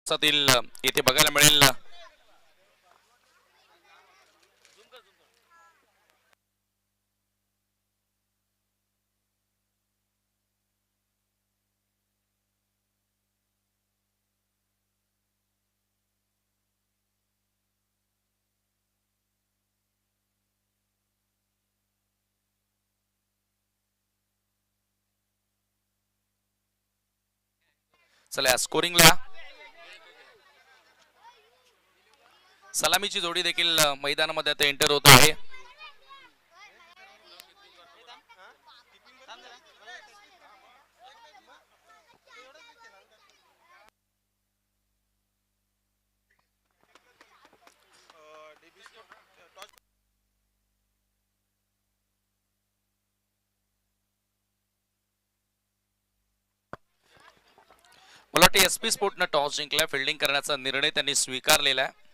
इथे बघायला मिळेल. चला स्कोरिंगला सलामीची जोडी देखील मैदानामध्ये आता एंटर होत आहे. मला वाटतं एसपी स्पोर्टनं टॉस जिंकला. फिल्डिंग करण्याचा निर्णय त्यांनी स्वीकारलेला आहे.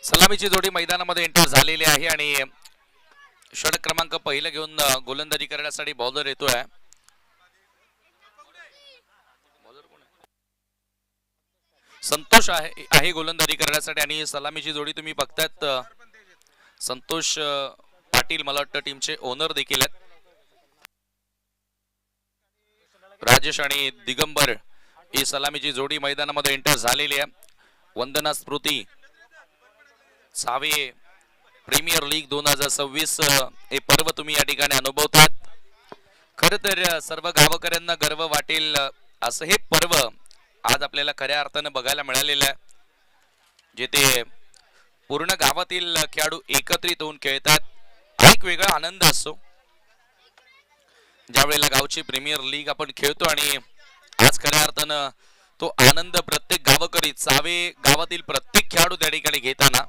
सलामीची जोडी मैदानामध्ये एंटर झालेली आहे आणि षटक क्रमांक पहिला घेऊन गोलंदाजी करण्यासाठी बॉलर येतोय. संतोष आहे गोलंदाजी करण्यासाठी आणि सलामीची जोडी तुम्ही बघतायत. संतोष पाटील मला वाटतं टीमचे ओनर देखील आहेत. राजेश आणि दिगंबर ही सलामीची जोडी मैदानामध्ये एंटर झालेली आहे. वंदना स्मृती सावे प्रीमियर लीग 2026 हे पर्व तुम्ही या ठिकाणी अनुभवतात. खर तर सर्व गावकऱ्यांना गर्व वाटेल असं हे पर्व आज आपल्याला खऱ्या अर्थानं बघायला मिळालेलं आहे, जेथे पूर्ण गावातील खेळाडू एकत्रित होऊन खेळतात. एक वेगळा आनंद असतो ज्या वेळेला गावची प्रीमियर लीग आपण खेळतो आणि आज खऱ्या अर्थानं तो आनंद प्रत्येक गावकरी सावे गावातील प्रत्येक खेळाडू त्या ठिकाणी घेताना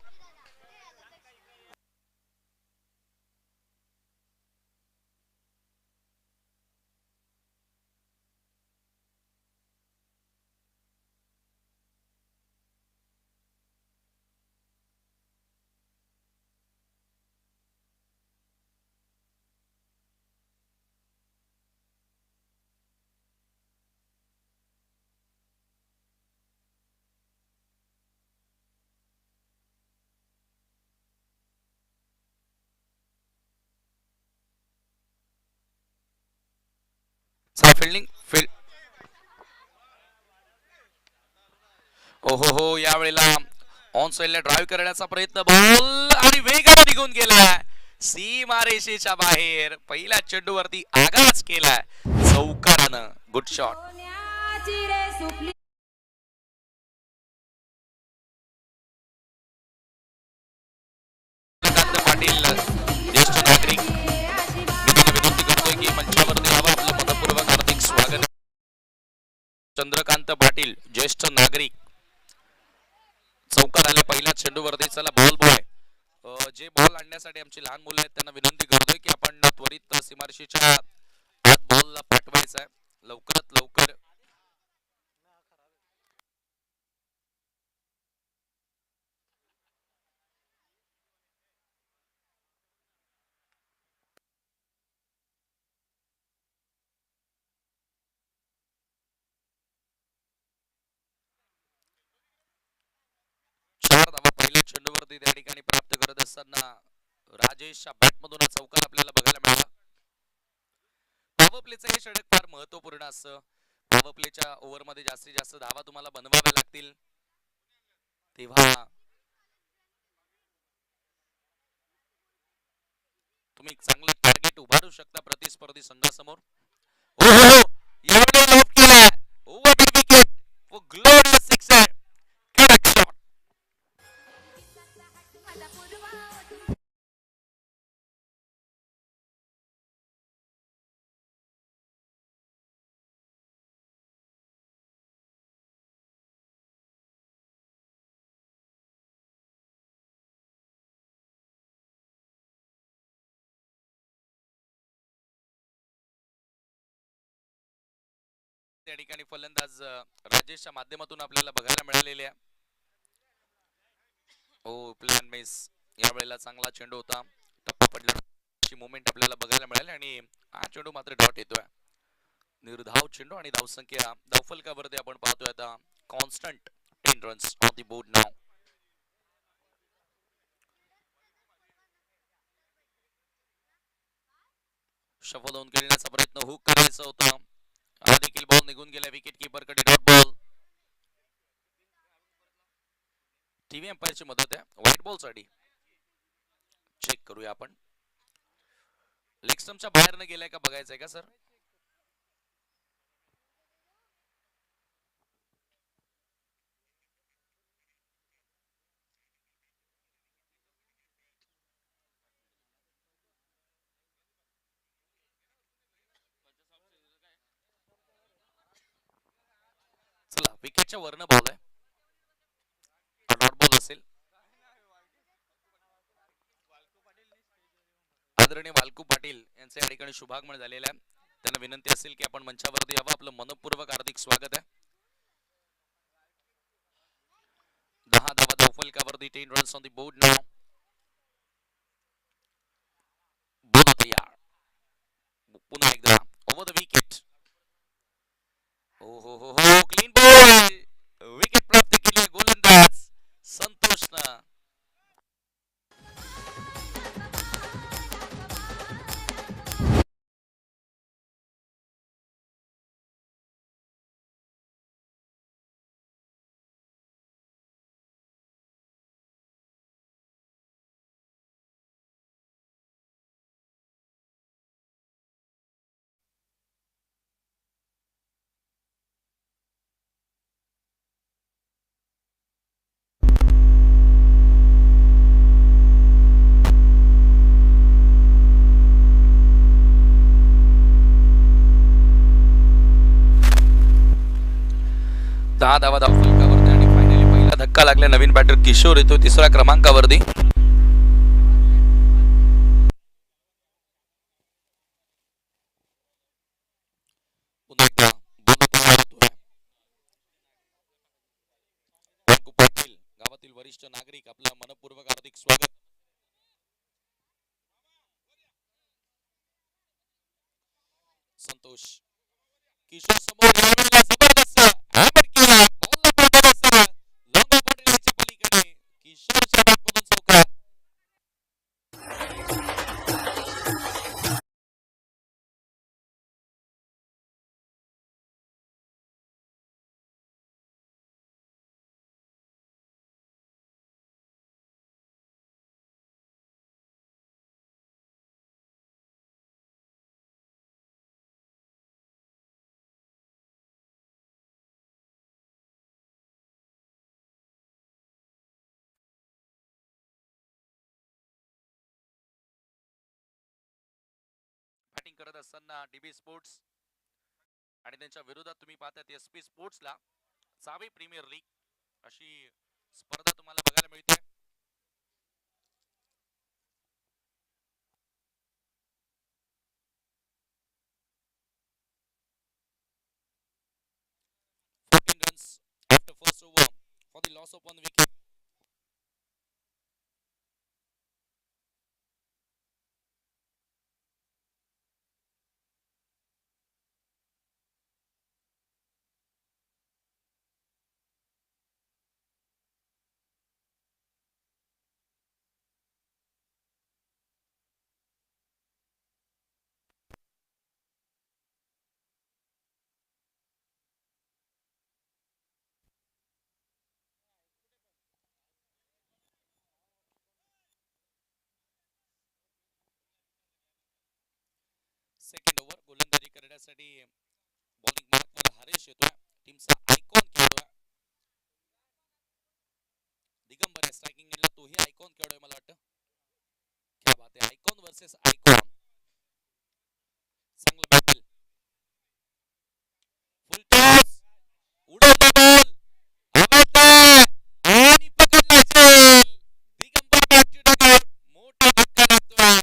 फिल्डिंग हो यावेळेला ऑन साइडला ड्राइव्ह करण्याचा प्रयत्न, बॉल आणि वेगाने निघून गेलाय सीमारेषेच्या बाहेर. पहिल्या चेंडूवरती आघात केलाय चौकारानं. Good shot. पाटील ज्येष्ठ नागरिक विनंती करतोय की मंचावरती यावं. आपलं मनपूर्वक हार्दिक स्वागत. चंद्रकांत पाटील ज्येष्ठ नागरिक चौकार आले पहिल्या चेंडूवरती. चला बॉल बॉय जे बॉल आणण्यासाठी आमची लहान मुलं आहेत त्यांना विनंती करतोय की आपण त्वरित सीमारेषेच्या आत बॉलला पाठवायचा आहे लवकरात लवकर. पहिल्या चेंडूवरती त्या ठिकाणी प्राप्त करत असताना राजेशच्या बॅटमधून चौकार आपल्याला बघायला मिळाला. पॉवर प्लेचं हे षटक फार महत्वपूर्ण असतं. पॉवर प्लेच्या ओव्हरमध्ये जास्तीत जास्त धावा तुम्हाला बनवाव्या लागतील, तेव्हा तुम्ही चांगलं टार्गेट उभारू शकता प्रतिस्पर्धी संघासमोर. हो यावेळी लॉफ केलाय ओव्हर मिड विकेट व ग्लोरियस सिक्सर. कडक शॉट. त्या ठिकाणी फलंदाज राजेशच्या माध्यमातून आपल्याला बघायला मिळालेले आहे. ओ प्लॅन मिस, यावेळेला चांगला चेंडू होता, टप्पा पडला, मुवमेंट आपल्याला बघायला मिळाली आणि हा चेंडू मात्र डॉट येतोय. निर्धाव चेंडू आणि धावसंख्या धावफलकावरती आपण पाहतोय आता constant 10 runs on the board now. Shuffle होऊन खेळण्याचा प्रयत्न हुक करायचा होता, हा देखील बॉल निघून गेला विकेट कीपर कडे. Dot ball. टीव्ही अंपायरची मदत आहे व्हाईट बॉल साठी. चेक करूया आपण. लेग स्टंपच्या बाहेर न गेलाय का बघायचंय का सर? चला, विकेटच्या वरनं बॉल आहे, डॉट बॉल असेल. आदरणीय वालकू पाटील यांचे या ठिकाणी शुभागमन झालेले आहे. त्यांना विनंती असेल की आपण मंचावरती यावं. आपलं मनपूर्वक हार्दिक स्वागत आहे. 10 धावा धावफलकावरती, 10 रन्स ऑन द बोर्ड नाव. बोला तयार. पुन्हा एकदा ओव्हर द विकेट. हो हो हो हो, क्लीन बॉल. विकेट प्राप्त केली गोलंदाज संतोषनं. दहा धावा धावफलकावरती आणि फायनली पहिला धक्का लागला. नवीन बॅटर किशोर येतो तिसऱ्या क्रमांकावरती. पुन्हा एकदा बोल तयार होतोय. वालकू पाटील, गावातील वरिष्ठ नागरिक, आपलं मनपूर्वक हार्दिक स्वागत. संतोष, किशोर समोर यावेळेला जबरदस्त हॅमर केला. बॉलला पाठवला सरळ लोंगा पाटीलच्या पलीकडे. किशोरच्या बॅटमधून चौकार. बॅटिंग करत असताना डीबी स्पोर्ट्स आणि त्यांच्या विरोधात तुम्ही पाहतात एसपी स्पोर्ट्सला चावे प्रीमियर लीग अशी स्पर्धा तुम्हाला बघायला मिळते. Runs after first over for the loss of one wicket. Second over गोलंदाजी करण्यासाठी बॉलिंग मार्कवर हरेश येतोय. टीमचा आयकॉन खेळतोय दिगंबर आहे. स्ट्रायकिंग एंडला तोही आयकॉन खेळतोय मला वाटतं. क्या बात आहे, आयकॉन वर्सेस आयकॉन. चांगलं बॅटल. फुल टॉस, उडवला बॉल, हवेत आणि पकडला झेल. Digambar back to dugout. मोठा धक्का लागतोय.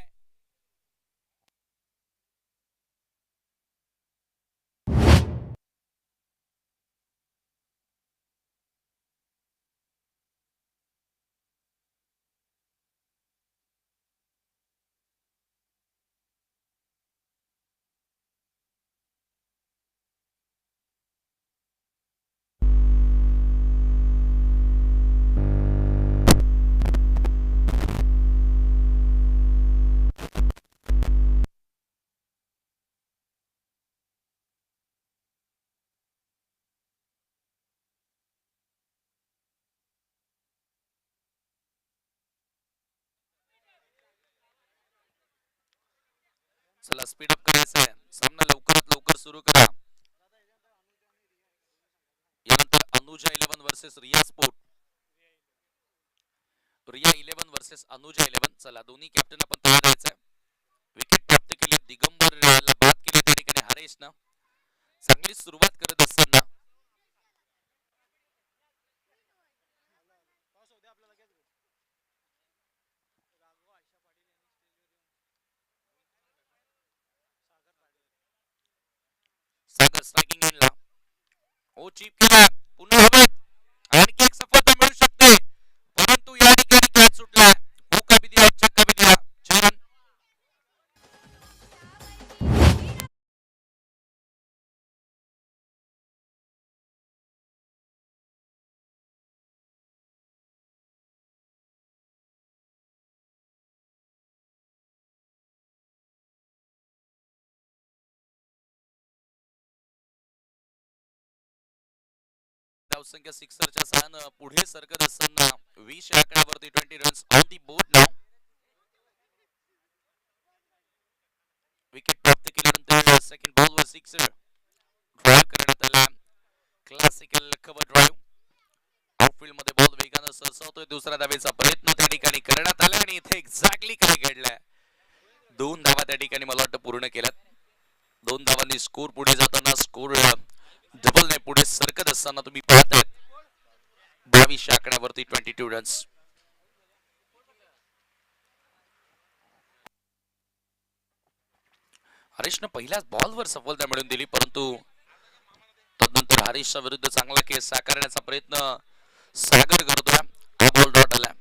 चला स्पीड अप करायचं आहे, सामना लवकरात लवकर सुरू करा. यानंतर Anuja 11 versus Riya sport. Riya 11 versus Anuja 11. चला दोन्ही कॅप्टन आपण तयार राहायचं. विकेट प्राप्त केली दिगंबर ला बाद केली त्या ठिकाणी हरेश ना. चांगली सुरुवात करत असताना सागर स्ट्रायकिंग एंडला ओ चीप केला. पुन्हा हवेत आणखी एक सफलता मिळू शकते, परंतु या ठिकाणी कॅच सुटला. हुका भी दिया, छक्का भी दिया. 4 रन. धावसंख्या सिक्सरच्या सहानं पुढे सरकत असताना 20 या आकड्यावरती 20 runs on the board now. Wicket प्राप्त केल्यानंतर सेकंड बॉलवर सिक्सर ड्राइव्ह करण्यात आला. Classical cover drive. आउटफील्ड मध्ये बॉल वेगानं सरसावतोय. दुसऱ्या धावेचा प्रयत्न त्या ठिकाणी करण्यात आला आणि इथे एक्झॅक्टली काय घडलंय, 2 धावा त्या ठिकाणी मला वाटतं पूर्ण केल्यात. 2 धावांनी स्कोर पुढे जाताना स्कोर डबल ने पुढे सरकत असताना तुम्ही पाहताय 22 आकड्यावरती 22 रन्स. हरीशनं पहिल्याच बॉलवर सफलता मिळवून दिली, परंतु तदनंतर हरीशच्या विरुद्ध चांगला केस साकारण्याचा प्रयत्न सागर करतोय. हा बॉल डॉट आला.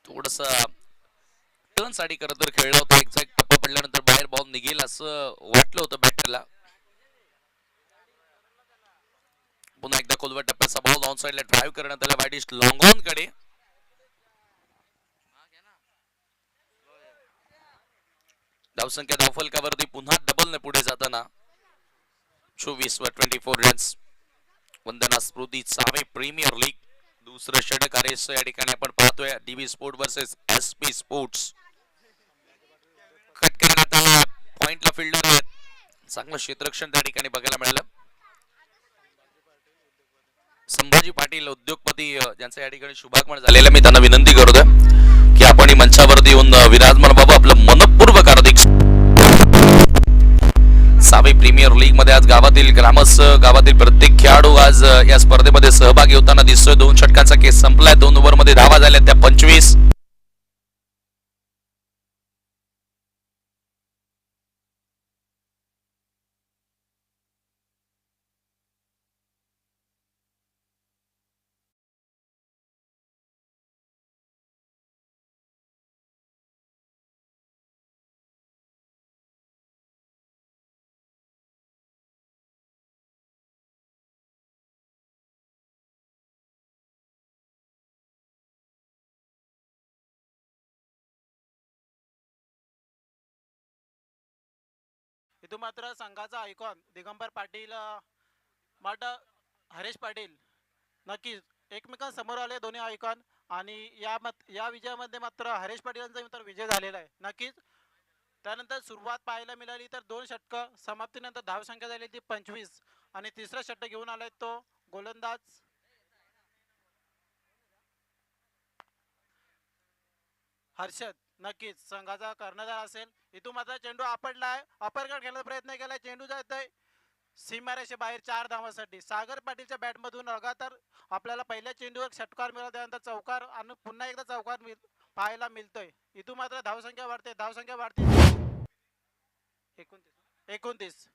थोडस टर्न साठी करत तर खेळला होता. एक्झॅक्ट टप्पा पडल्यानंतर बाहेर बॉल निघेल असं वाटलं होतं बॅटरला. पुन्हा एकदा खोलवर टप्प्याचा बॉल ऑन साइडला ड्राइव्ह करण्यात आला वाईडिश लॉंग ऑन कडे. धावसंख्या धावफलकावरती पुन्हा डबल ने पुढे जाताना 24 वर 24 रन्स. वंदना स्मृती चावे प्रीमियर लीग दुसरं षटक आरेस या ठिकाणी आपण पाहतोय. DB sport versus SP sports. Cut करण्यात आला. पॉइंटला फिल्डर आहेत. चांगलं क्षेत्ररक्षण त्या ठिकाणी बघायला मिळालं. संभाजी पाटील उद्योगपती ज्यांचं या ठिकाणी शुभागमन झालेलं, मी त्यांना विनंती करतोय की आपण मंचावरती येऊन विराजमान बाबा आपलं मनपूर्वक हार्दिक. सावे प्रीमियर लीग मध्ये आज गावातील ग्रामस्थ, गावातील प्रत्येक खेळाडू आज या स्पर्धेमध्ये सहभागी होताना दिसतोय. 2 षटकांचा केस संपलाय. 2 ओव्हर मध्ये धावा झाल्या त्या 25. इथून मात्र संघाचा आयकॉन दिगंबर पाटील माट हरेश पाटील नक्कीच एकमेकांसमोर आले दोन्ही आयकॉन. आणि या विजयामध्ये मात्र हरेश पाटीलांचा मित्र विजय झालेला आहे नक्कीच. त्यानंतर सुरुवात पाहायला मिळाली तर 2 षटकं, समाप्तीनंतर धावसंख्या झाली ती 25 आणि तिसरा षटक घेऊन आलाय तो गोलंदाज हर्षद. नक्कीच संघाचा कर्णधार असेल. इथून मात्र चेंडू आपटलाय, अपरकट खेळण्याचा प्रयत्न केलाय. चेंडू जातोय सीमारेषे बाहेर 4 धावांसाठी. सागर पाटीलच्या बॅट मधून लगातार आपल्याला पहिल्या चेंडूवर षटकार मिळाला, त्यानंतर चौकार आणि पुन्हा एकदा चौकार पाहायला मिळतोय. इथून मात्र धावसंख्या वाढते, धावसंख्या वाढते 29.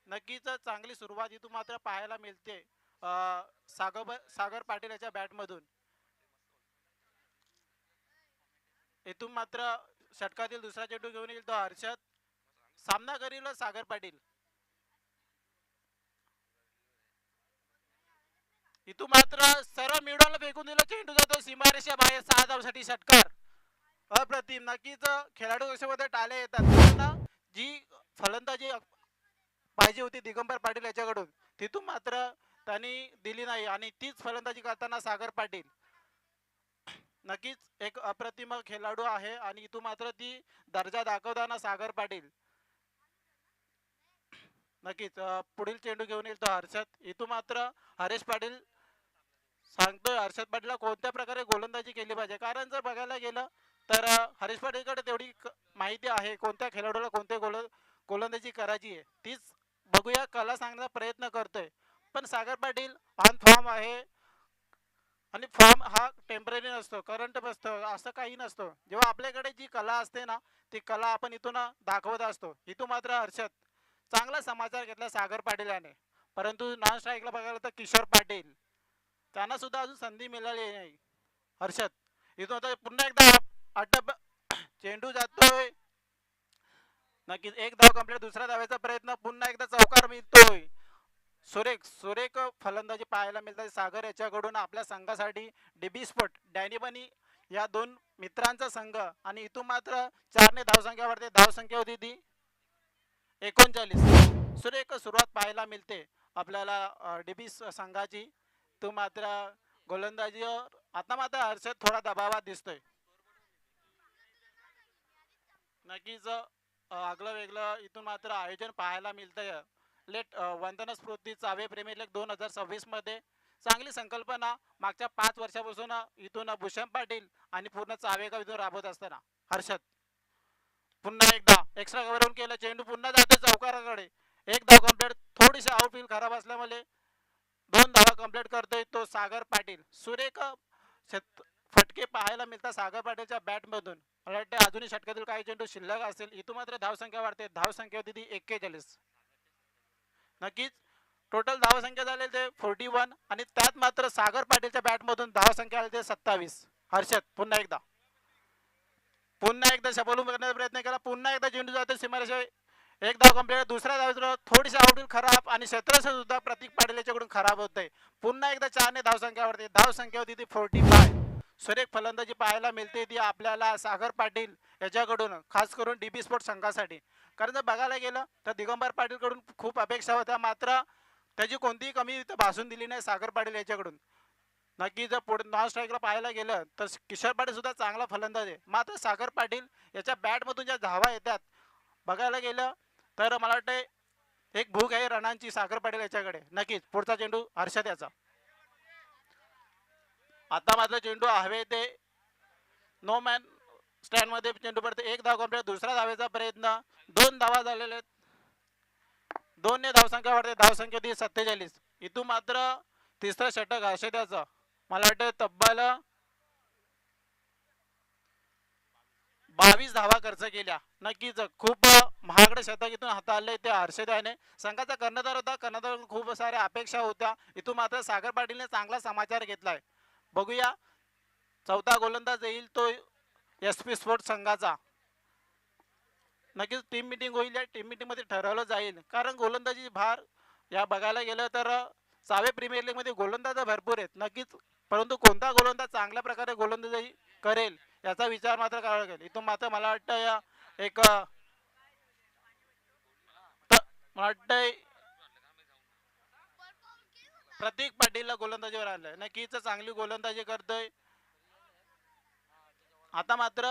नक्कीच चांगली सुरुवात इथून मात्र पाहायला मिळते सागर पाटील याच्या बॅट मधून. इथून मात्र षटकातील दुसरा चेंडू घेऊन येईल तो हर्षद. सामना करील सागर पाटील. इथून मात्र सरळ मिडॉलला फेकून दिला. चेंडू जातो सीमारेषा बाहेर 6 धावांसाठी. षटकार अप्रतिम. नक्कीच खेळाडू कशामध्ये टाळे येतात. जी फलंदाजी पाहिजे होती दिगंबर पाटील याच्याकडून तिथून मात्र त्यांनी दिली नाही आणि तीच फलंदाजी करताना सागर पाटील नक्कीच एक अप्रतिम खेळाडू आहे आणि इथून मात्र ती दर्जा दाखवताना सागर पाटील नक्कीच पुढील चेंडू घेऊन येईल तो हर्षद. इथून मात्र हरेश पाटील सांगतोय हर्षद पाटीलला कोणत्या प्रकारे गोलंदाजी केली पाहिजे, कारण जर बघायला गेलं तर हरीश पाटीलकडे तेवढी माहिती आहे कोणत्या खेळाडूला कोणते गोलंदाजी करायची आहे, तीच बघूया कला सांगण्याचा प्रयत्न करतोय. पण सागर पाटील ऑन फॉर्म आहे आणि फॉर्म हा टेम्पररी नसतो, करंट बसतो असं काही नसतो. जेव्हा आपल्याकडे जी कला असते ना ती कला आपण इथून दाखवत असतो. इथून मात्र हर्षद चांगला समाचार घेतला सागर पाटील याने, परंतु नॉन स्ट्राईकला बघायला तर किशोर पाटील त्यांना सुद्धा अजून संधी मिळाली नाही. हर्षद इथून आता पुन्हा एकदा अटप चेंडू जातोय. नक्कीच एक धाव कंप्लीट. दुसऱ्या धावेचा प्रयत्न, पुन्हा एकदा चौकार मिळतोय. सुरेख सुरेख फलंदाजी पाहायला मिळते सागर याच्याकडून आपल्या संघासाठी. डीबी स्पोर्ट डॅनी बनी या दोन मित्रांचा संघ आणि इथून मात्र 4 धावसंख्यावरती धावसंख्या होती ती 39. सुरेख सुरुवात पाहायला मिळते आपल्याला डीबी संघाची. तो मात्र गोलंदाजीवर आता मात्र हर्षद थोडा दबावात दिसतोय. नक्कीच आगलं वेगळं इथून मात्र आयोजन पाहायला मिळतंय. लेट वंदना स्फूर्ती चावे प्रीमियर लीग 2026 मध्ये चांगली संकल्पना मागच्या 5 वर्षापासून इथून भूषण पाटील आणि पूर्ण चावेगाव इथून राबवत असताना हर्षद पुन्हा एकदा एक्स्ट्रा कव्हर केलं. चेंडू पुन्हा जातो चौकाराकडे. एक धाव कंप्लीट. थोडीशी आउटफील्ड खराब असल्यामुळे 2 धावा कंप्लीट करतोय तो सागर पाटील. सुरेख फटके पाहायला मिळतात सागर पाटीलच्या बॅटमधून. मला वाटतं अजूनही षटकातील काही चेंडू शिल्लक असेल. इथून मात्र धावसंख्या वाढते. धावसंख्या होती ती 41. नक्कीच टोटल धावसंख्या झाले ते 41 आणि त्यात मात्र सागर पाटीलच्या बॅटमधून धावसंख्या आली ते 27. हर्षद पुन्हा एकदा शबोलून करण्याचा प्रयत्न केला. पुन्हा एकदा चेंडू जातो सीमारेषा. एक धाव कंप्लीट. दुसऱ्या धावेत थोडीशी आउटफील्ड खराब आणि क्षेत्ररक्षण सुद्धा प्रतीक पाटील याच्याकडून खराब होत आहे. पुन्हा एकदा 4 धावसंख्यावरती. धावसंख्या होती ती 45. सुरेख फलंदाजी पाहायला मिळते ती आपल्याला सागर पाटील याच्याकडून, खास करून डीबी स्पोर्ट संघासाठी. कारण जर बघायला गेलं तर दिगंबर पाटील कडून खूप अपेक्षा होत्या, मात्र त्याची कोणतीही कमी भासून दिली नाही सागर पाटील याच्याकडून. नक्की जर पुढे नॉन स्ट्राईकला पाहायला गेलं तर किशोर पाटील सुद्धा चांगला फलंदाज आहे, मात्र सागर पाटील याच्या बॅटमधून ज्या धावा येतात बघायला गेलं तर मला वाटतं एक भूक आहे रनांची सागर पाटील याच्याकडे. नक्कीच पुढचा चेंडू हर्षद याचा. आता मात्र चेंडू हवे ते नो मॅन स्टँड मध्ये चेंडू पडते. एक धाव कंप्लीट. दुसऱ्या धावेचा प्रयत्न. 2 धावा झालेले आहेत. 2 धावसंख्या वाढते. धावसंख्या होती 47. इथून मात्र तिसरं षटक हर्षदाचं. मला वाटतं तब्बल 22 धावा खर्च केल्या. नक्कीच खूप महागडे शतक इथून हाताळले ते हर्षदाने. संघाचा कर्णधार होता, कर्णधार खूप साऱ्या अपेक्षा होत्या. इथून मात्र सागर पाटीलने चांगला समाचार घेतलाय. बघूया चौथा गोलंदाज येईल तो एस पी स्पोर्ट्स संघाचा. नक्कीच टीम मिटिंग होईल. या टीम मिटिंग मध्ये ठरवलं जाईल, कारण गोलंदाजी भार या बघायला गेलं तर चावे प्रीमियर लीग मध्ये गोलंदाज भरपूर आहेत नक्कीच, परंतु कोणता गोलंदाज चांगल्या प्रकारे गोलंदाजी करेल याचा विचार मात्र करावा लागेल. इथून मात्र मला वाटतं या एक मला वाटतंय प्रतीक पाटीलला गोलंदाजीवर आलंय. नक्कीच चांगली गोलंदाजी करतोय. आता मात्र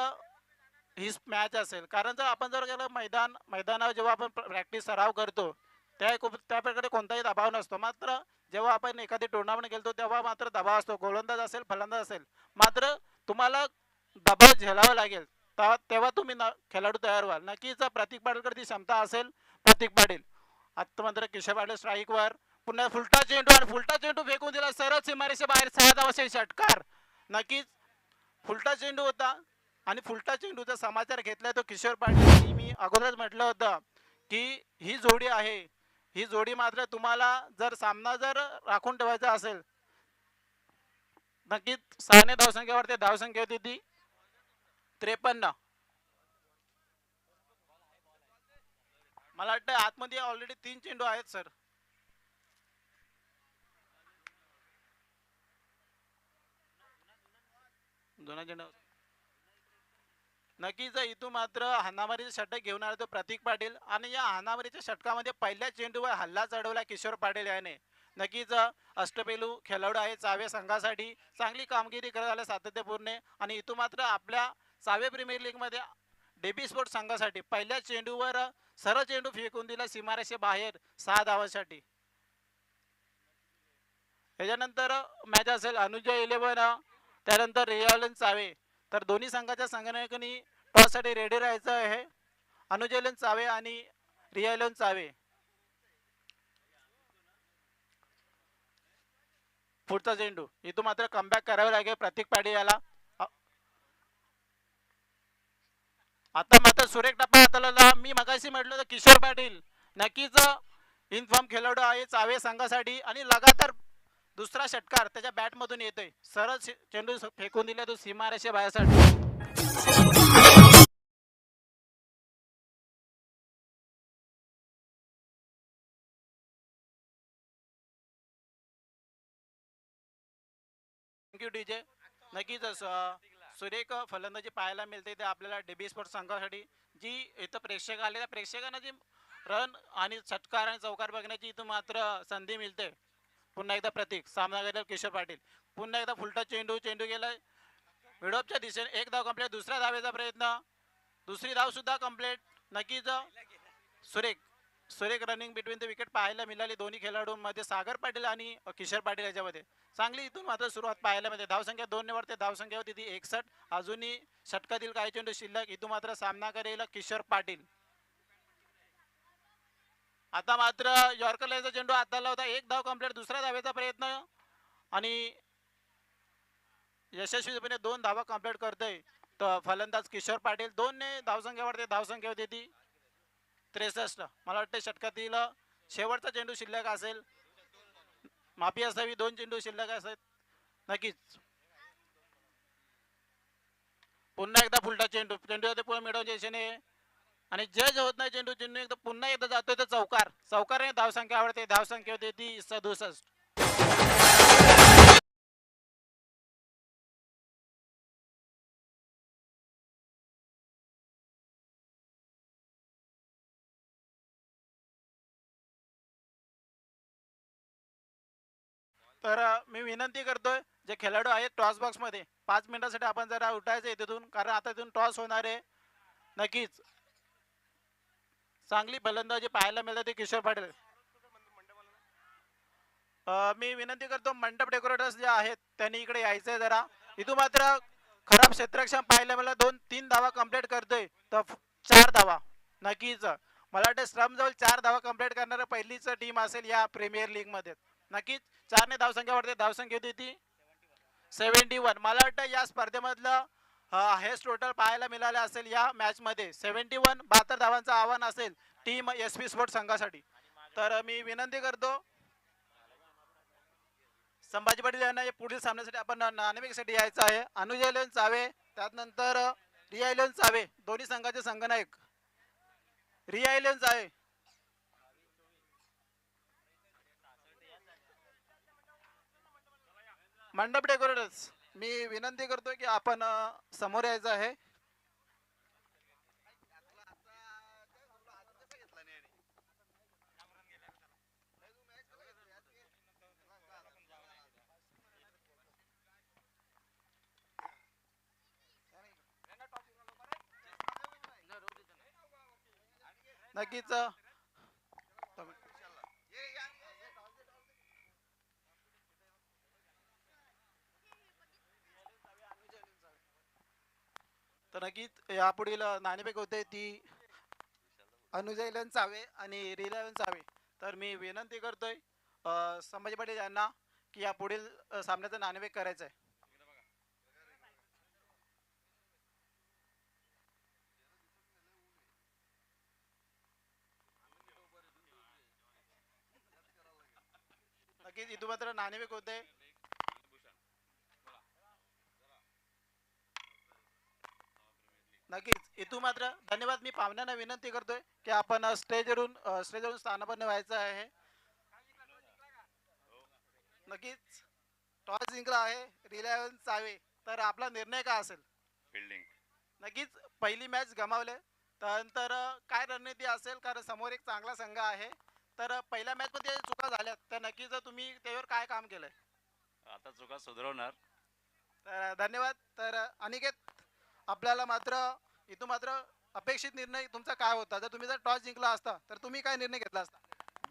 ही मॅच असेल, कारण जर आपण जर गेलं मैदानावर जेव्हा आपण प्रॅक्टिस सराव करतो त्या प्रकारे कोणताही दबाव नसतो. मात्र जेव्हा आपण एखादी टुर्नामेंट खेळतो तेव्हा मात्र दबाव असतो. गोलंदाज असेल फलंदाज असेल, मात्र तुम्हाला दबाव झेलावा लागेल तेव्हा तुम्ही खेळाडू तयार व्हाल. नक्कीच प्रतीक पाटीलकडे ती क्षमता असेल. प्रतीक पाटील आता मात्र किशोर पाटील स्ट्राईकवर. पुन्हा फुलटा चेंडू आणि फुलटा चेंडू फेकून दिला सरळ सीमारेषे बाहेर. 6 धावांचे षटकार. नक्कीच फुलटा चेंडू होता आणि फुलटा चेंडूचा समाचार घेतलाय तो किशोर पाटील. मी अगोदरच म्हटलं होतं की ही जोडी आहे, ही जोडी मात्र तुम्हाला जर सामना जर राखून ठेवायचा असेल. नक्कीच 6 धावसंख्यावरती धावसंख्या होती ती 53. मला वाटतं आतमध्ये ऑलरेडी 3 चेंडू आहेत सर. दोन चेंडू. नक्कीच इथून मात्र हाणामारीचे षटक घेऊन आला तो प्रतीक पाटील आणि या हाणामारीच्या षटकामध्ये पहिल्या चेंडूवर हल्ला चढवला किशोर पाटील याने. नक्कीच अष्टपैलू खेळाडू आहे चावे संघासाठी चांगली कामगिरी करत आले सातत्यपूर्ण आणि इथून मात्र आपल्या चावे प्रीमियर लीगमध्ये डेबी स्पोर्ट संघासाठी पहिल्या चेंडूवर सरळ चेंडू फेकून दिला सीमारेषे बाहेर 6 धावांसाठी. त्याच्यानंतर मॅच असेल अनुजय 11 त्यानंतर रियालन चावे. तर दोन्ही संघाच्या संघनायकांनी टॉससाठी रेडी राहायचं आहे. अनुजय चावे आणि रियालन चावे. पुढचा चेंडू इथून मात्र कमबॅक करावे लागेल प्रतीक पाटील याला. आता मात्र सुरेख टप्पा हाताळला. मी मगाशी म्हटलं तर किशोर पाटील नक्कीच इनफॉर्म खेळाडू आहे चावे संघासाठी आणि लगातार दुसरा षटकार त्याच्या बॅटमधून येतोय. सरळ चेंडू फेकून दिला तो सीमारेषे बाहेरसाठी. Thank you DJ. नक्कीच सुरेख फलंदाजी पाहायला मिळते ते आपल्याला डेबी स्पोर्ट संघासाठी. जी इथं प्रेक्षक आले त्या प्रेक्षकांना जी रन आणि षटकार आणि चौकार बघण्याची इथं मात्र संधी मिळते. पुन्हा एकदा प्रतीक सामना केला किशोर पाटील. पुन्हा एकदा फुलटा चेंडू चेंडू गेलाय मिडॉपच्या दिशेने. एक धाव कंप्लीट. दुसऱ्या धावेचा प्रयत्न. दुसरी धाव सुद्धा कंप्लीट. नक्कीच सुरेख सुरेख रनिंग बिटवीन द विकेट पाहायला मिळाली दोन्ही खेळाडूंमध्ये सागर पाटील आणि किशोर पाटील याच्यामध्ये. चांगली इथून मात्र सुरुवात पाहायला मिळते. धावसंख्या 2 निवडते. धावसंख्या होती ती 61. अजूनही षटकातील काही चेंडू शिल्लक. इथून मात्र सामना करेल किशोर पाटील. आता मात्र यॉर्कर लाईनचा चेंडू हाताला होता. एक धाव कंप्लीट. दुसऱ्या धावेचा प्रयत्न आणि यशस्वीपणे 2 धावा कंप्लीट करतोय तर फलंदाज किशोर पाटील. 2 ने धावसंख्या वाढते. धावसंख्या होती ती 63. मला वाटतं षटकातील शेवटचा चेंडू शिल्लक असेल. माफी असावी. 2 चेंडू शिल्लक असेल. नक्कीच पुन्हा एकदा फुलटा चेंडू चेंडू पुढे मिळवण्याच्या दिशेने आणि जज होत नाही चेंडू. चेंडू एकदा पुन्हा एकदा जातोय तर चौकार. चौकारने धावसंख्या आवडते. धावसंख्या होते ती 67. तर मी विनंती करतोय जे खेळाडू आहेत टॉस बॉक्स मध्ये 5 मिनिटासाठी आपण जरा उठायचं तिथून कारण आता तिथून टॉस होणार आहे. नक्कीच चांगली फलंदाजी पाहायला मिळते ते किशोर पाटील. मी विनंती करतो मंडप डेकोरेटर्स जे आहेत त्यांनी इकडे यायचंय जरा. इथून मात्र खराब क्षेत्ररक्षण पाहायला मला 2-3 धावा कंप्लीट करतोय तर 4 धावा. नक्कीच मला वाटतं स्ट्रम जवळ 4 धावा कंप्लीट करणारा पहिलीच टीम असेल या प्रीमियर लीग मध्ये. नक्कीच 4 ने धावसंख्या वाढते. धावसंख्या होती ती 71. मला वाटतं या स्पर्धेमधलं हेच टोटल पाहायला मिळालं असेल या मॅच मध्ये. 71 72 धावांचं आव्हान असेल टीम एसपी स्पोर्ट संघासाठी. तर मी विनंती करतो संभाजी पाटील यांना पुढील सामन्यासाठी आपण नाणेफेकीसाठी यायचं आहे. अनुजय चावे त्यानंतर रिया चावे दोन्ही संघाचे संघनायक. रिया चावे मंडप डेकोरेटर्स मी विनंती करतो की आपण समोर यायचं आहे. नक्कीच तर नक्कीच यापुढील नाणेफेक होते ती अनुजय चावे आणि रिलायन चावे. तर मी विनंती करतोय संभाजी पाटील यांना की या पुढील सामन्याचं नाणेफेक करायचं आहे. नक्कीच इथून मात्र नाणेफेक होते. नक्कीच इथून मात्र धन्यवाद. मी पाहुण्यांना विनंती करतोय की आपण स्टेजवरून स्थानापन्न व्हायचं आहे. नक्कीच टॉस जिंकला आहे रिलायन्स चावे. तर आपला निर्णय काय असेल. फिल्डिंग नक्कीच पहिली मॅच गमावले त्यानंतर काय रणनीती असेल कारण समोर एक चांगला संघ आहे तर पहिल्या मॅच मध्ये चुका झाल्यात तर नक्कीच तुम्ही त्यावर काय काम केलंय? आता चुका सुधारवणार. तर धन्यवाद. तर अनिकेत, आपल्याला मात्र इथून मात्र अपेक्षित निर्णय तुमचा काय होता? जर टॉस जिंकला असता तर तुम्ही काय निर्णय घेतला असता?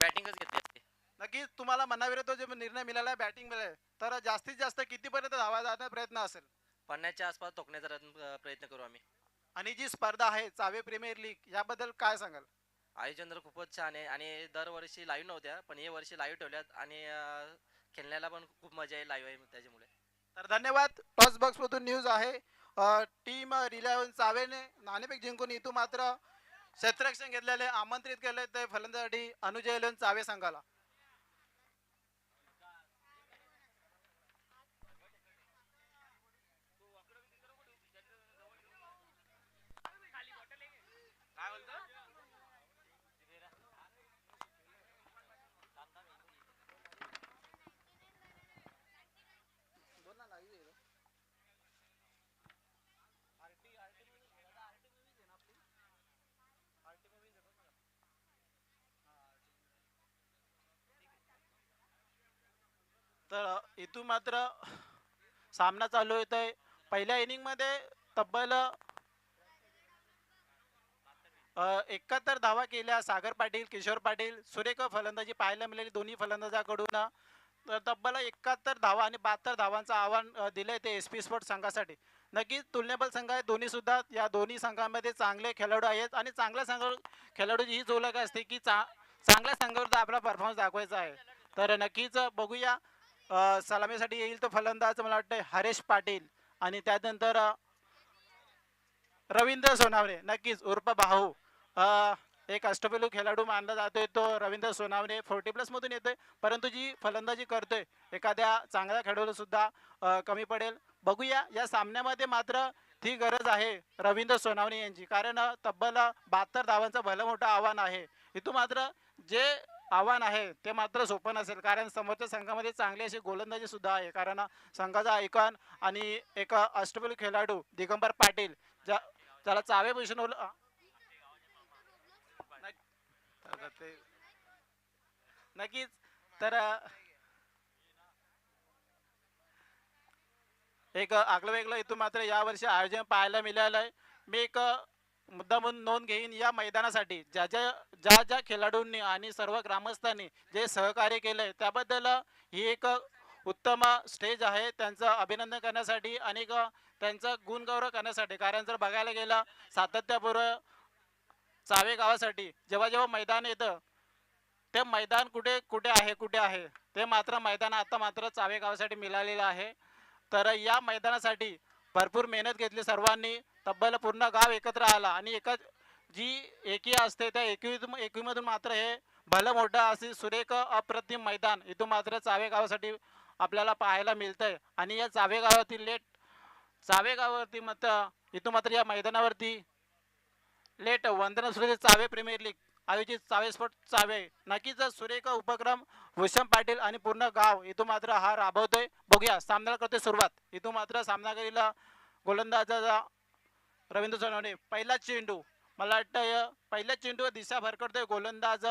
बॅटिंगच घेतली असती. नक्कीच तुम्हाला मनाविरुद्ध जो निर्णय मिळाला आहे बॅटिंग मिळाले, तर जास्तीत जास्त कितीपर्यंत धावा जाण्याचा प्रयत्न असेल? 50च्या आसपास ठोकण्याचा प्रयत्न करू आम्ही. आणि जी स्पर्धा आहे चावे प्रीमियर लीग याबद्दल काय सांगाल? आयोजन तर खूपच छान आहे आणि दरवर्षी लाईव्ह नव्हत्या पण या वर्षी लाईव्ह ठेवल्यात आणि खेळण्याला पण खूप मजा आहे लाईव्ह आहे त्याच्यामुळे. तर धन्यवाद. टॉस बॉक्स मधून न्यूज आहे, टीम रिलायन्स चावेने नाणेफेक जिंकून इथून मात्र क्षेत्ररक्षण घेतलेले आमंत्रित केले ते फलंदाजी अनुजय चावे संघाला. तर इथून मात्र सामना चालू होतोय. पहिल्या इनिंग मध्ये तब्बल 71 धावा केल्या सागर पाटील, किशोर पाटील. सुरेख फलंदाजी पाहायला मिळाली दोन्ही फलंदाजाकडून. तर तब्बल 71 धावा आणि 72 धावांचं आव्हान दिलंय ते SP स्पोर्ट संघासाठी. नक्कीच तुलनेबल संघ आहे दोन्ही सुद्धा. या दोन्ही संघांमध्ये चांगले खेळाडू आहेत आणि चांगल्या संघ खेळाडूची ही ओळख असते की चांगल्या संघावर आपला परफॉर्मन्स दाखवायचा आहे. तर नक्कीच बघूया. सलामीसाठी येईल तो फलंदाज मला वाटतं हरेश पाटील आणि त्यानंतर रवींद्र सोनावणे नक्कीच उर्फ भाऊ. एक अष्टपैलू खेळाडू मानला जातोय तो रवींद्र सोनावणे. 40+ मधून येतोय परंतु जी फलंदाजी करतोय एखाद्या चांगल्या खेळाडूला सुद्धा कमी पडेल. बघूया या सामन्यामध्ये मात्र ती गरज आहे रवींद्र सोनावणे यांची, कारण तब्बल 72 धावांचं भलं मोठं आव्हान आहे. इथून मात्र जे आव्हान आहे ते मात्र सोपं नसेल, कारण समोरच्या संघामध्ये चांगली अशी गोलंदाजी सुद्धा आहे. कारण संघाचा आयकॉन आणि एक अष्टपैलू खेळाडू दिगंबर पाटील ज्याला चावे भूषण नक्कीच. तर एक आगळं वेगळं इथून मात्र यावर्षी आयोजन पाहायला मिळालं आहे. मी एक मुद्दा म्हणून नोंद घेईन या मैदानासाठी ज्या ज्या खेळाडूंनी आणि सर्व ग्रामस्थांनी जे सहकार्य केलंय त्याबद्दल ही एक उत्तम स्टेज आहे त्यांचं अभिनंदन करण्यासाठी आणि त्यांचा गुणगौरव करण्यासाठी. कारण जर बघायला गेलं सातत्यपूर्व चावे गावासाठी जेव्हा जेव्हा मैदान येतं ते मैदान कुठे आहे ते मात्र मैदान आता मात्र चावे गावासाठी मिळालेलं आहे. तर या मैदानासाठी भरपूर मेहनत घेतली सर्वांनी. तब्बल पूर्ण गाव एकत्र आला आणि जी एकी असते त्या एकीमधून मात्र हे भलं मोठं असे सुरेख अप्रतिम मैदान इथून मात्र चावे गावासाठी आपल्याला पाहायला मिळतंय. आणि या चावे गावावरती मात्र इथून मात्र या मैदानावरती लेट वंदना सुरेश चावे प्रीमियर लीग आयोजित चावे स्पोर्ट चावे नक्कीच सुरेख उपक्रम भूषण पाटील आणि पूर्ण गाव इथून मात्र हा राबवतोय. बघूया सामन्याला करतोय सुरुवात. इथून मात्र सामनागिरीला गोलंदाजाचा रवींद्र सोनवणे. पहिला चेंडू मला वाटतं पहिल्या चेंडूवर दिशा भरकटतोय गोलंदाज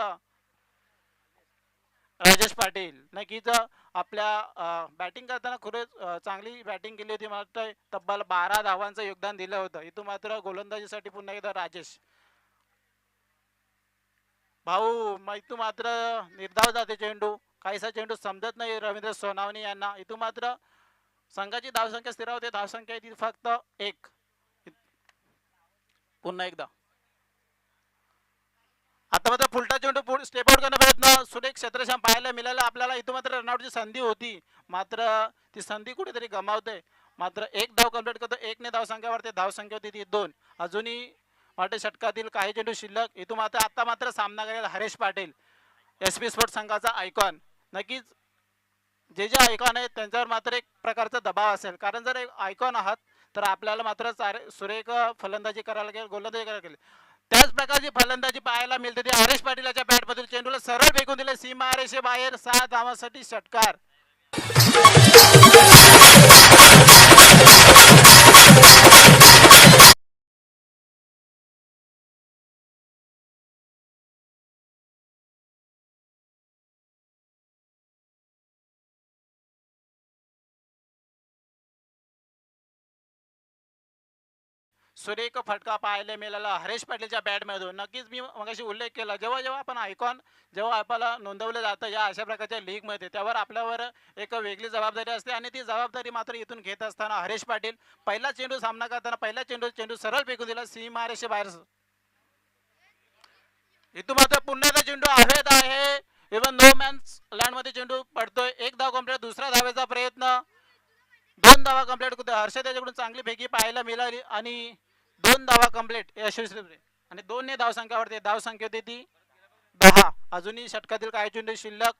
राजेश पाटील. नक्कीच आपल्या बॅटिंग करताना खूपच चांगली बॅटिंग केली होती. मला वाटतं तब्बल 12 धावांचं योगदान दिलं होतं. इथून मात्र गोलंदाजीसाठी पुन्हा एकदा राजेश भाऊ. इथून मात्र निर्धाव जाते चेंडू. काहीसा चेंडू समजत नाही रवींद्र सोनावणे यांना. इथून मात्र संघाची धावसंख्या स्थिर होते. धावसंख्या ती फक्त 1. पुन्हा एकदा आता मात्र फुलटा चेंडू स्टेप आउट करण्याचा प्रयत्न सुरेख क्षेत्ररक्षण पाहायला मिळालं आपल्याला. इथून मात्र रनआउटची संधी होती मात्र ती संधी कुठेतरी गमावते. मात्र एक धाव कंप्लीट करतो. 1 ने धावसंख्यावरती धावसंख्या होती ती 2. अजूनही वाटे षटकातील काही चेंडू शिल्लक. इथून मात्र आता मात्र सामना करेल हरेश पाटील SP स्पोर्ट संघाचा आयकॉन. नक्कीच जे आयकॉन आहेत त्यांच्यावर मात्र एक प्रकारचा दबाव असेल, कारण जर एक आयकॉन आहात तर आपल्याला मात्र सुरेख फलंदाजी करायला लागेल गोलंदाजी करायला लागेल. त्याच प्रकारची फलंदाजी पाहायला मिळते ती हरेश पाटीलच्या बॅटमधील चेंडूला सरळ फेकून दिले सीमा बाहेर. 6 धावांसाठी षटकार. सुरेख फटका पाहायला मिळाला हरेश पाटीलच्या बॅटमधून. नक्कीच मी मगाशी उल्लेख केला, जेव्हा जेव्हा आपण आयकॉन जेव्हा आपल्याला नोंदवलं जातं या अशा प्रकारच्या लीगमध्ये, त्यावर आपल्यावर एक वेगळी जबाबदारी असते आणि ती जबाबदारी मात्र इथून घेत असताना हरेश पाटील पहिला चेंडू सामना करताना पहिला चेंडू सरळ फेकून दिला सीमारेषे बाहेर. इथून मात्र पुन्हा एकदा चेंडू हवेत आहे. इव्हन नो मॅन्स लँड मध्ये चेंडू पडतोय. एक धाव कंप्लीट. दुसरा धावेचा प्रयत्न. 2 धावा कंप्लीट होते. हर्षद याच्याकडून चांगली फेकी पाहायला मिळाली आणि 2 धावा कंप्लीट यशस्वी आणि 2 ने धावसंख्या वाढते. धावसंख्या होती ती 10. अजूनही षटकातील काही चेंडू शिल्लक.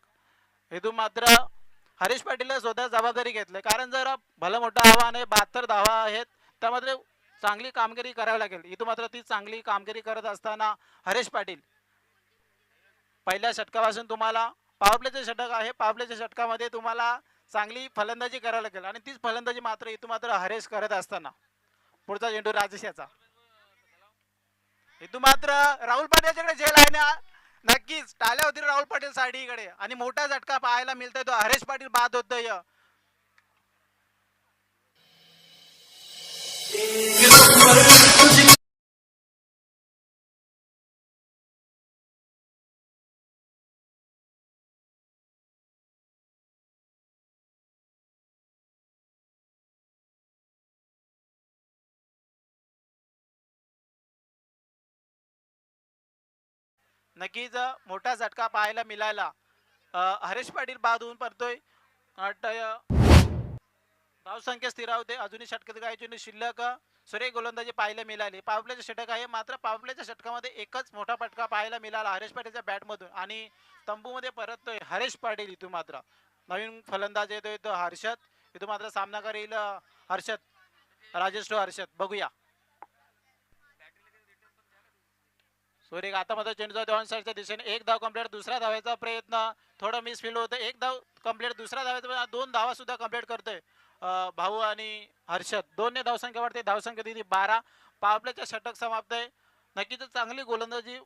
हेतू मात्र हरीश पाटील स्वतः जबाबदारी घेतली, कारण जर भलं मोठं आव्हान आहे, 72 धावा आहेत, त्यामध्ये चांगली कामगिरी करावी लागेल. इथून मात्र ती चांगली कामगिरी करत असताना हरीश पाटील पहिल्या षटकापासून तुम्हाला पॉवर प्लेचे षटक आहे. पॉवर प्लेच्या षटकामध्ये तुम्हाला चांगली फलंदाजी करावी लागेल आणि तीच फलंदाजी मात्र इथून मात्र हरेश करत असताना पुढचा चेंडू राजेश याचा. इथून मात्र राहुल पाटीलच्याकडे झेल आहे ना. नक्कीच टाळ्या होतील राहुल पाटील साठीकडे आणि मोठा झटका पाहायला मिळतोय तो हरेश पाटील बाद होतोय. नक्कीच मोठा झटका पाहायला मिळाला. हरेश पाटील बाद होऊन पडतोय. धावसंख्या स्थिरावते. अजूनही षटकात काही चेंडू शिल्लक. सुरेख गोलंदाजी पाहायला मिळाली. पावपल्याचे षटक आहे, मात्र पावपल्याच्या षटकामध्ये एकच मोठा फटका पाहायला मिळाला हरेश पाटीलच्या बॅटमधून आणि तंबूमध्ये परततोय हरेश पाटील. इथून मात्र नवीन फलंदाज येतोय तो हर्षद. इथून मात्र सामना करेल हर्षद. राजेश हर्षद. बघूया. सुरेख आता मात्र चेंडूचा दोन साईडच्या दिशेने. एक धाव कंप्लीट. दुसऱ्या धावाचा प्रयत्न थोडं मिसफिल्ड होतं. एक धाव कंप्लीट. दुसऱ्या धावाचा 2 धावा सुद्धा कंप्लीट करतोय भाऊ आणि हर्षद. 2 ने धावसंख्या वाढते. धावसंख्या ती 12. पावपल्याच्या षटक समाप्त आहे. नक्कीच चांगली गोलंदाजी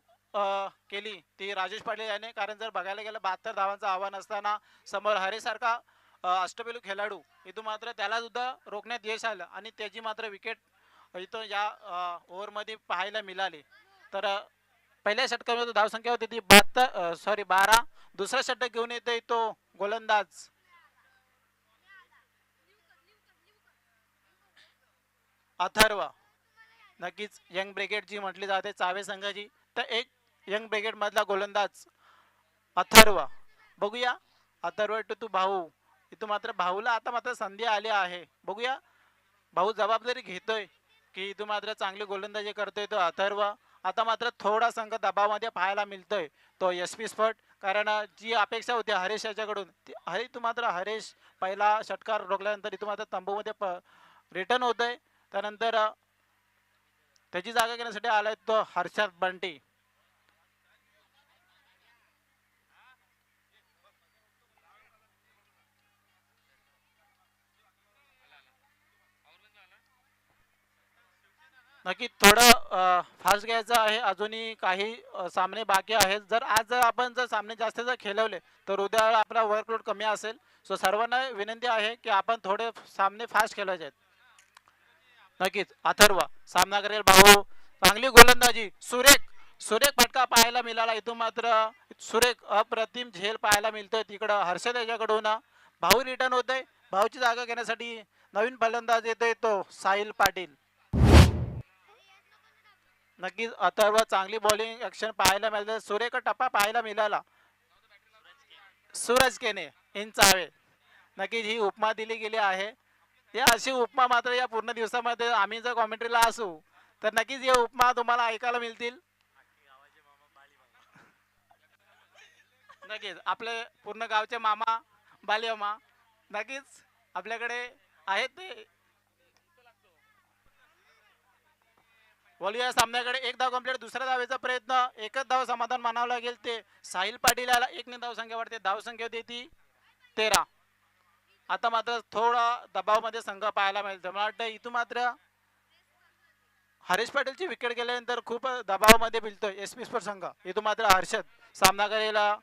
केली ती राजेश पाटील याने, कारण जर बघायला गेलं 72 धावांचं आव्हान असताना समोर हरेश सारखा अष्टपैलू खेळाडू, इथून मात्र त्याला सुद्धा रोखण्यात यश आलं आणि त्याची मात्र विकेट इथं या ओव्हरमध्ये पाहायला मिळाली. तर पहिल्या षटकामध्ये धावसंख्या होती ती 12. दुसरा षटक घेऊन येतोय तो गोलंदाज अथर्व. नक्कीच यंग ब्रिगेड जी म्हटली जाते चावे संघाची, तर एक यंग ब्रिगेड मधला गोलंदाज अथर्व. बघूया अथर्व टू भाऊ. इथं मात्र भाऊला आता मात्र संधी आली आहे. बघूया भाऊ जबाबदारी घेतोय की इथं मात्र चांगली गोलंदाजी करतोय तो अथर्व. आता मात्र थोडा संघ दबावामध्ये पाहायला मिळतोय तो यशस्वी स्फट, कारण जी अपेक्षा होती हरेश याच्याकडून इथं मात्र हरेश पहिला षटकार रोखल्यानंतर इथं मात्र तंबूमध्ये रिटर्न होतोय. त्यानंतर त्याची जागा घेण्यासाठी आलाय तो हर्षद बंटी. नक्की थोडं फास्ट घ्यायचं आहे. अजूनही काही सामने बाकी आहेत. जर आज जर आपण जर सामने जास्त जर खेळवले तर उद्या आपला वर्कलोड कमी असेल. सो सर्वांना विनंती आहे की आपण थोडे सामने फास्ट खेळवायचे आहेत. नक्कीच अथर्व सामना करेल भाऊ. चांगली गोलंदाजी. सुरेख फटका पाहायला मिळाला. इथून मात्र सुरेख अप्रतिम झेल पाहायला मिळतोय तिकडं हर्षद याच्याकडून. भाऊ रिटर्न होतोय. भाऊची जागा घेण्यासाठी नवीन फलंदाज येतोय तो साहिल पाटील. नक्कीच अथर्व चांगली बॉलिंग ऍक्शन पाहायला मिळालं. सुरेख टप्पा पाहायला मिळाला. सूरज केने इंचावे. नक्कीच ही उपमा दिली गेली आहे. या अशी उपमा मात्र या पूर्ण दिवसामध्ये आम्ही जर कॉमेंट्रीला असू तर नक्कीच या उपमा तुम्हाला ऐकायला मिळतील. नक्कीच आपले पूर्ण गावचे मामा बालेमा नक्कीच आपल्याकडे आहेत ते. बोलूया सामन्याकडे. एक धाव कंप्लीट. दुसऱ्या धावेचा प्रयत्न. एकच धाव समाधान मानावं लागेल ते साहिल पाटील याला. 1 ने धावसंख्या वाढते. धावसंख्या होती ती 13. आता मात्र थोडा दबावमध्ये संघ पाहायला मिळतो. मला वाटतं इथून मात्र हरीश पाटीलची विकेट गेल्यानंतर खूप दबावामध्ये मिळतोय एसपी स्पोर्ट संघ. इथून मात्र हर्षद सामना करायला.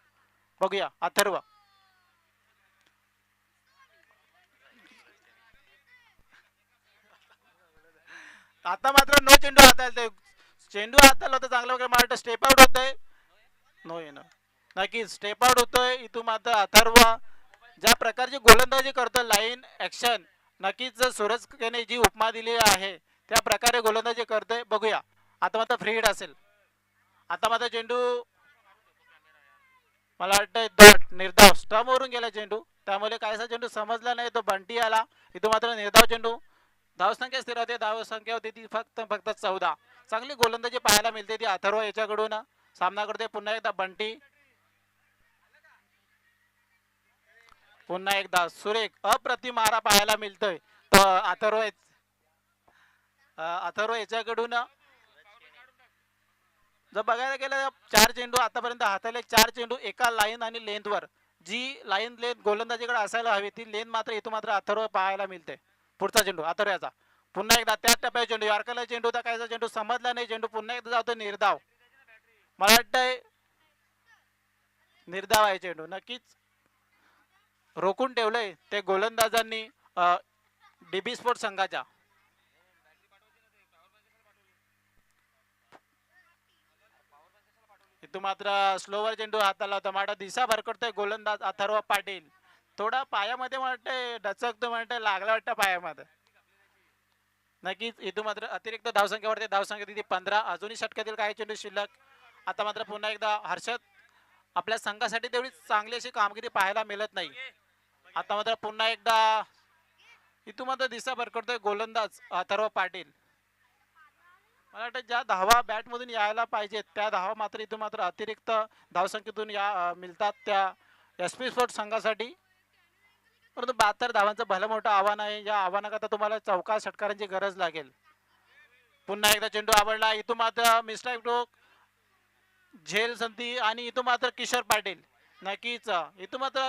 बघूया अथर्व. आता मात्र नो चेंडू हाताळते. चेंडू हाताळला होता चांगला वगैरे, मला वाटतं स्टेप आउट होतोय. नो येणं नक्कीच स्टेप आउट होतोय. इथून मात्र अथर्व ज्या प्रकारची गोलंदाजी करतो लाईन ऍक्शन, नक्कीच जर सूरज याने जी उपमा दिली आहे त्या प्रकारे गोलंदाजी करतोय. बघूया आता मात्र फ्री हिट असेल. आता मात्र चेंडू मला वाटतं डॉट निर्धाव स्टंप वरून गेला चेंडू, त्यामुळे काहीसा चेंडू समजला नाही, तो बंटी आला. इथून मात्र निर्धाव चेंडू. धावसंख्या स्थिर होते, धावसंख्या होती ती फक्त 14. चांगली गोलंदाजी पाहायला मिळते ती अथर्व याच्याकडून. सामना करते पुन्हा एकदा बंटी. पुन्हा एकदा सुरेख अप्रतिम मारा पाहायला मिळतोय तो अथर्व याच्याकडून. जर बघायला गेलं 4 चेंडू आतापर्यंत हाताले, 4 चेंडू एका लाईन आणि लेंथवर. जी लाईन लेंथ गोलंदाजीकडे असायला हवी ती लेंथ मात्र इथून मात्र अथर्व पाहायला मिळते. पुढचा चेंडू अथर्व याचा पुन्हा एकदा त्याच टप्प्यावर चेंडू, यॉर्करला चेंडू तर कायचा चेंडू समजला नाही. चेंडू पुन्हा एकदा जातो निर्धाव. मला वाटतंय निर्धाव आहे चेंडू. नक्कीच रोखून ठेवलंय ते गोलंदाजांनी डीबी स्पोर्ट संघाच्या. इथून मात्र स्लोवर चेंडू हाताला होता, माटा दिशा भरकडतोय गोलंदाज अथर्व पाटील. थोडा पायामध्ये म्हणते डचकतो, म्हणते लागला वाटतं पायामध्ये. नक्कीच इथून मात्र अतिरिक्त धावसंख्येवरती धावसंख्या तिथे 15. अजूनही षटकातील काही चेंडू शिल्लक. आता मात्र पुन्हा एकदा हर्षद आपल्या संघासाठी तेवढी चांगली अशी कामगिरी पाहायला मिळत नाही. आता मात्र पुन्हा एकदा इथून मात्र दिशा भरकडतोय गोलंदाज अथर्व पाटील. मला वाटतं ज्या धावा बॅट मधून यायला पाहिजेत त्या धावा मात्र इथून मात्र अतिरिक्त धावसंख्येतून मिळतात त्या एसपी स्पोर्ट संघासाठी. परंतु 72 धावांचं भलं मोठं आव्हान आहे. या आव्हानाकरता तुम्हाला चौका षटकारांची गरज लागेल. पुन्हा एकदा चेंडू आवडला. इथून मात्र मिस्टर टोक झेल संधी आणि इथून मात्र किशोर पाटील. नक्कीच इथून मात्र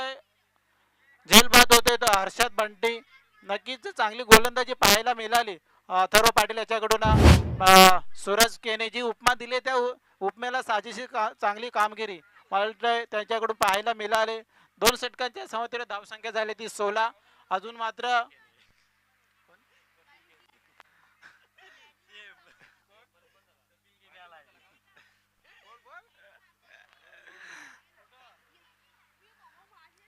झेल बाद होते तर हर्षद बंटी. नक्कीच चांगली गोलंदाजी पाहायला मिळाली अथर्व पाटील याच्याकडून. सूरज केने जी उपमा दिली त्या उपमेला साजेशी चांगली कामगिरी मला वाटतं त्यांच्याकडून पाहायला मिळाले. 2 षटकांच्या समोर धावसंख्या झाली ती 16. अजून मात्र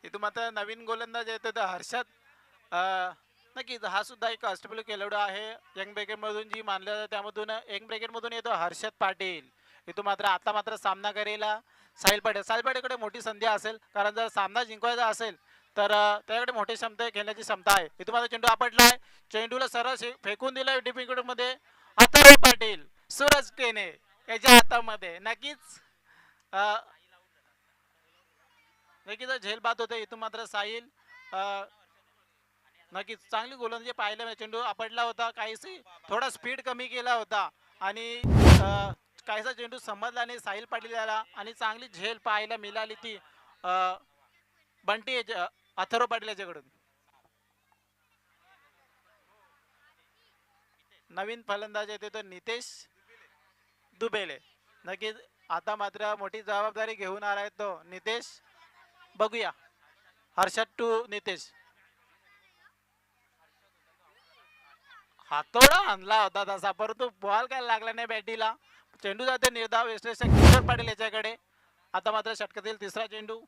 इथून मात्र नवीन गोलंदाज येतो तर हर्षद. नक्कीच हा सुद्धा एक अष्टपैलू खेळाडू आहे. यंग ब्रिगेड मधून जी मानलं जातं त्यामधून यंग ब्रिगेड मधून येतो हर्षद पाटील. इथून मात्र आता मात्र सामना करेला साहिल पाटील. साहिल पाटीलकडे मोठी संधी असेल, कारण जर सामना जिंकवायचा असेल तर त्याच्याकडे मोठी क्षमता खेळण्याची क्षमता आहे. इथून मात्र चेंडू आपटलाय, चेंडूला सरळ फेकून दिलाय डीपी मध्ये. अथर्व पाटील सूरज केने याच्या हातामध्ये. नक्कीच नक्कीच झेल बाद होते. इथून मात्र साहिल नक्कीच चांगली गोलंदाजी पाहायला मिळाली. चेंडू आपटला होता, काहीशी थोडा स्पीड कमी केला होता आणि काहीसा चेंडू समजला नाही साहिल पाटील याला आणि चांगली झेल पाहायला मिळाली ती बंटी अथर्व पाटील याच्याकडून. नवीन फलंदाज येते तो नितेश दुबेले. नक्कीच आता मात्र मोठी जबाबदारी घेऊन आलाय तो नितेश. बघूया हर्षद टू नितेश. हातोडा आणला होता तसा, परंतु बॉल काय लागला नाही बॅटीला. चेंडू जाते निर्धाव यशस्वी किशोर पाटील याच्याकडे. आता मात्र षटकातील 3रा चेंडू.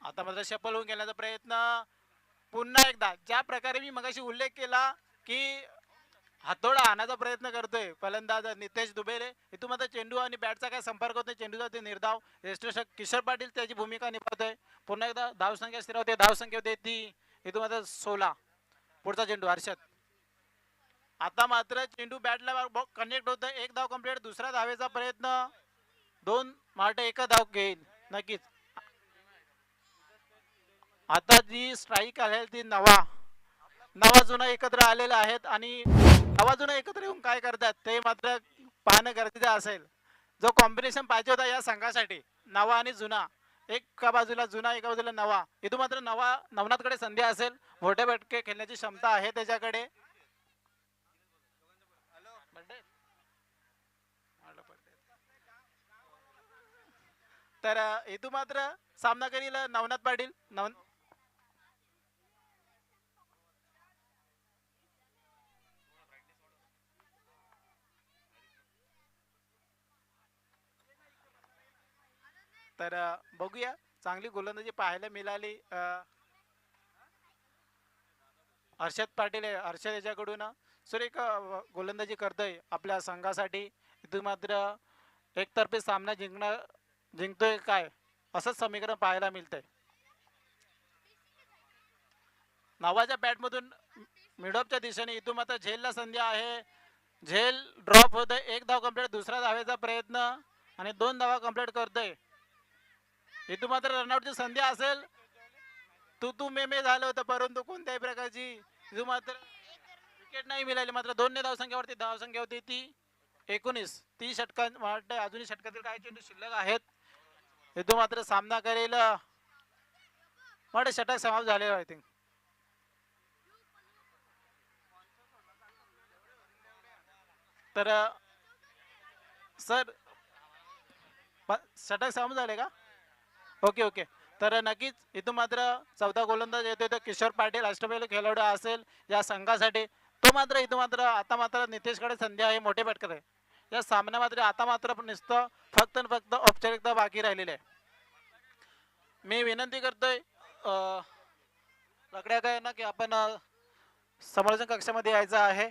आता मात्र शफल होऊन गेल्याचा प्रयत्न. पुन्हा एकदा ज्या प्रकारे मी मगाशी उल्लेख केला की हातोडा आणायचा प्रयत्न करतोय फलंदाज नितेश दुबेले. इथून मात्र चेंडू आणि बॅटचा काय संपर्क होत नाही. चेंडूचा ते निर्धाव यशस्वी किशोर पाटील त्याची भूमिका निभावतोय. पुन्हा एकदा धावसंख्या स्थिर होते, धावसंख्या होते ती इथून मात्र 16. पुढचा चेंडू हर्षद. आता मात्र चेंडू बॅटला कनेक्ट होतं. 1 धाव कंप्लीट. दुसऱ्या धावेचा प्रयत्न. 2 माटे 1 धाव घेईल. नक्कीच आता जी स्ट्राईक आहे ती नवा जुना एकत्र आलेले आहेत आणि नवा जुना एकत्र येऊन काय करतात ते मात्र पाहणं गरजेचं असेल. जो कॉम्बिनेशन पाहिजे होता या संघासाठी नवा आणि जुना, एका बाजूला जुना एका बाजूला नवा. इथून मात्र नवनाथकडे संधी असेल, मोठे फटके खेळण्याची क्षमता आहे त्याच्याकडे. तर इथून मात्र सामना करील नवनाथ पाटील तर बघूया चांगली गोलंदाजी पाहायला मिळाली. हर्षद पाटील आहे, हर्षद याच्याकडून सुरेख गोलंदाजी करतोय आपल्या संघासाठी. इथून मात्र एकतर्फी सामना जिंकतोय काय असंच समीकरण पाहायला मिळतंय. नावाच्या बॅटमधून मिडऑफच्या दिशेने इथून मात्र झेलला संधी आहे. झेल ड्रॉप होतोय, एक धाव कंप्लीट, दुसरा धावेचा प्रयत्न आणि 2 धावा कंप्लीट करतोय. इथून मात्र रनआउटची संधी असेल. तू मे झालं होतं, परंतु कोणत्याही प्रकारची इथून मात्र विकेट नाही मिळाली. मात्र 2 धावसंख्येवरती धावसंख्या होती ती 19. 30 षटकां वाटते, अजूनही षटकातील काही चेंडू शिल्लक आहेत. इथून मात्र सामना करेल मोठे षटक समाप्त झाले आय थिंक. तर सर षटक समाप्त झाले का? Okay okay. तर नक्कीच इथून मात्र 14 गोलंदाज येतोय तो किशोर पाटील अष्टपैलू खेळाडू असेल या संघासाठी. तो मात्र इथून मात्र आता मात्र नितेशकडे संधी आहे मोठे फटके आहे. या सामन्या मात्र आता मात्र नुसतं फक्त औपचारिकता बाकी राहिलेली आहे. मी विनंती करतोय लकड्या काय ना की आपण समालोचन कक्षामध्ये यायचं आहे.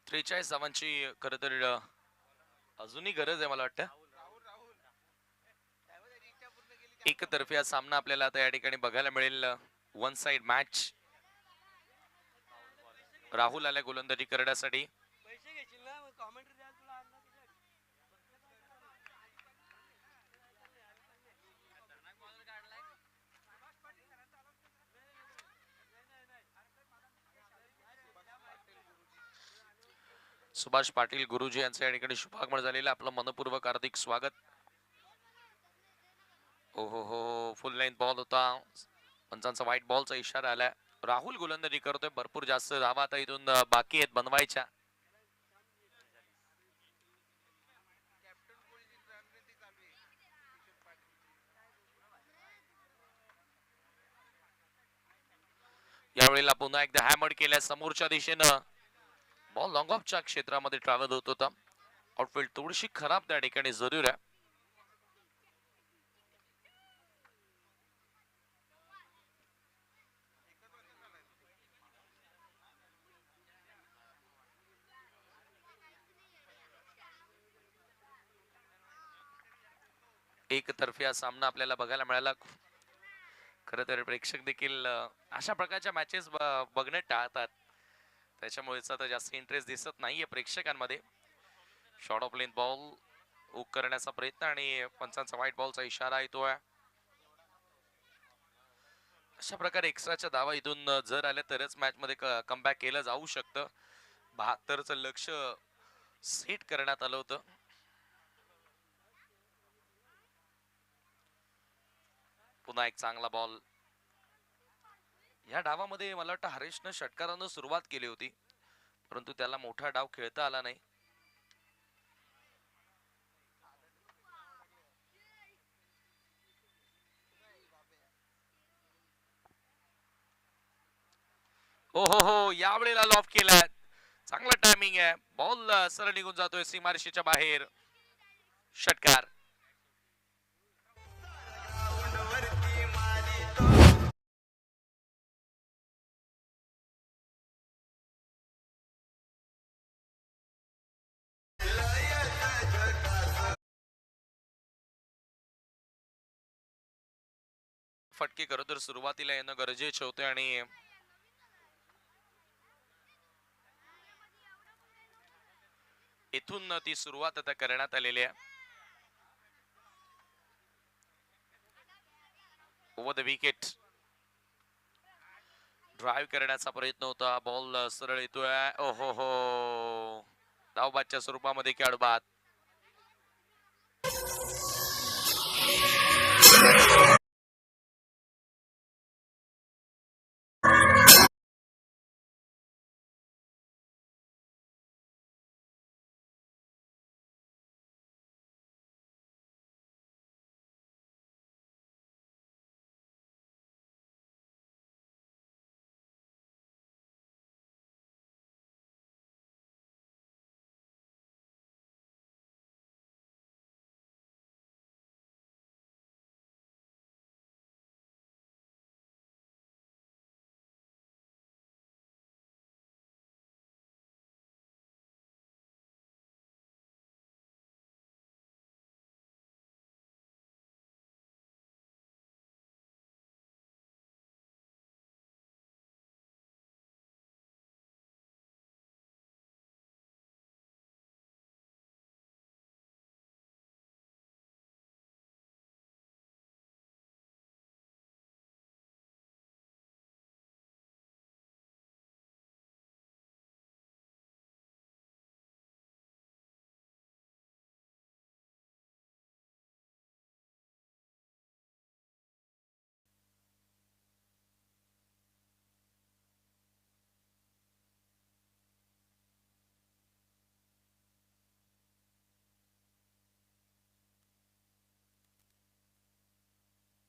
त्रेचाळीस धावांची खरं तर अजूनही गरज आहे मला वाटतं. एकतर्फी हा सामना आपल्याला आता या ठिकाणी बघायला मिळेल. One side match. राहुल आल्या गोलंदाजी करण्यासाठी. सुभाष पाटील गुरुजी यांचं या ठिकाणी शुभागमन झालेलं, आपलं मनपूर्वक हार्दिक स्वागत. हो हो हो, फुल लेंथ बॉल होता. पंचांचा व्हाईट बॉलचा इशारा आलाय. राहुल गोलंदाजी करतोय, भरपूर जास्त धावा आता इथून बाकी आहेत बनवायच्या. यावेळेला पुन्हा एकदा हॅमर केल्या समोरच्या दिशेनं. बॉल लॉंग ऑफच्या क्षेत्रामध्ये ट्रॅव्हल होत होता. आउटफील्ड थोडीशी खराब त्या ठिकाणी जरूर आहे. एकतर्फी हा सामना आपल्याला बघायला मिळाला. खरं तर प्रेक्षक देखील अशा प्रकारच्या मॅचेस बघणं टाळतात, त्याच्यामुळे आता जास्त इंटरेस्ट दिसत नाहीये प्रेक्षकांमध्ये. Short of length ball hook करण्याचा प्रयत्न आणि पंचांचा व्हाईट बॉलचा इशारा येतोय. अशा प्रकारे एक्स्ट्राच्या धावा इथून जर आल्या तरच मॅच मध्ये कमबॅक केलं जाऊ शकतं. 72चं लक्ष सेट करण्यात आलं होतं. पुन्हा एक चांगला बॉल. या डावामध्ये मला वाटतं हरीशनं षटकारानं सुरुवात केली होती, परंतु त्याला मोठा डाव खेळता आला नाही. हो हो हो, यावेळेला लॉफ केलाय. चांगला टायमिंग आहे. बॉल सरळ निघून जातोय सीमारेषेच्या बाहेर. षटकार. फटके खरं तर सुरुवातीला येणं गरजेचे होते आणि इथून ती सुरुवात आता करण्यात आलेली आहे. Over the wicket. ड्राईव्ह करण्याचा प्रयत्न होता, बॉल सरळ येतोय. ओहो हो, धावबादच्या स्वरूपामध्ये खेळाडू बाद.